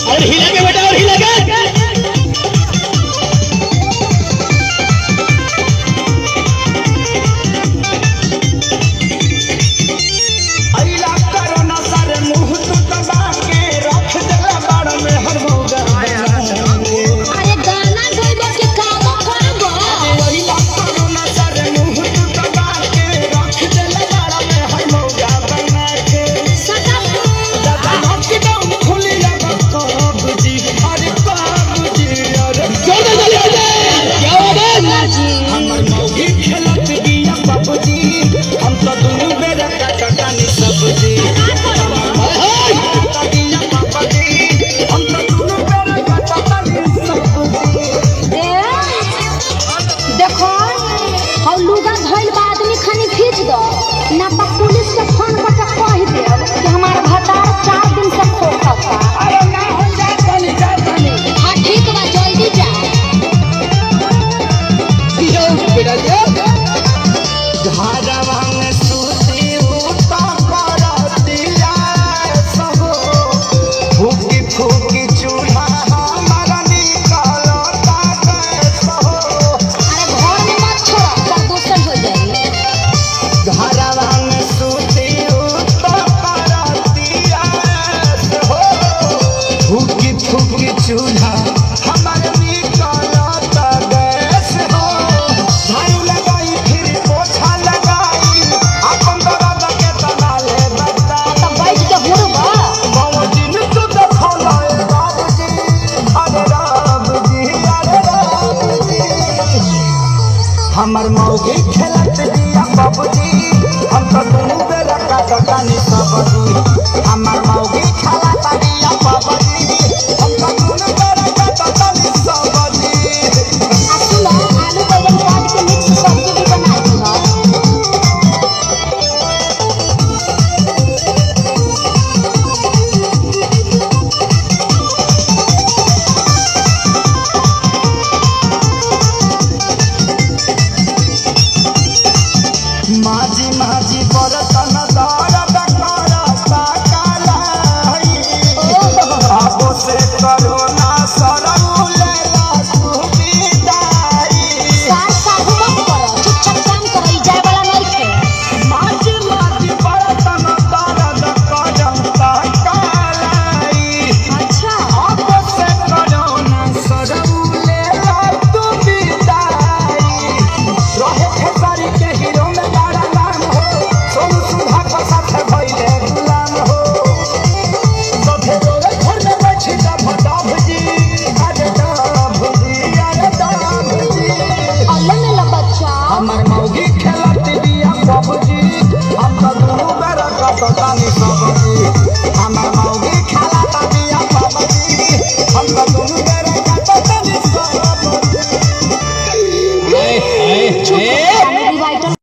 और हिला के बेटा और हिला के ना तो पुलिस के फोन पर कह देब कि हमार भतार 4 दिन से खोखता। अरे ना हो जा तनी हां ठीक बा जल्दी जा यो बेटा यो धारावा में सूती उता करतिया सब फूकी फूकी चूल्हा हमारा निकालता कैसे हो। अरे घर में मत छोड़ प्रदूषण हो जाई। धारावा में सूती उता करतिया हो फूकी फूकी चूल्हा हमारा निकालता कैसे हो। झाड़ू लगाई फिर पोछा लगाई अपन दर्द के तनाले बता तो बैठ के हुड़बा बाबूजी ने तो देखला बाबूजी अरे बाबूजी हमर मौगी खेलत दिया बाबूजी हम तो दोनों बेरा काटतानी सबजी हमर मौगी खेलत दिया बाबूजी हम तो दोनों बेरा काटतानी सबजी। आ सुनो आलू बैंगन काट के मिक्स सब्जी भी बना दी हो। माझी माझी बरतन दर्द करता कालाई आबो से करो ना सरौले ला सुविदाई। साहू मत करो चुपचाप काम करो ई जाए वाला नहीं थे। माझी माझी बरतन दर्द करता कालाई अच्छा आबो से करो ना सरौले ला सुविदाई। रहे खेसारी के हीरो में बड़ा नाम हो सोनू सुधा के साथ भइले गुलाम हो। सभे रोए घर में बैठी जा भदाभजी अरे दाभजी अरे दाभजी। अल्लाह में ला बच्चा हमर मौगी खेलत दिया बाबूजी हम तो दोनों बेरा काटतानी सबजी हमर मौगी खेलत दिया बाबूजी हम तो दोनों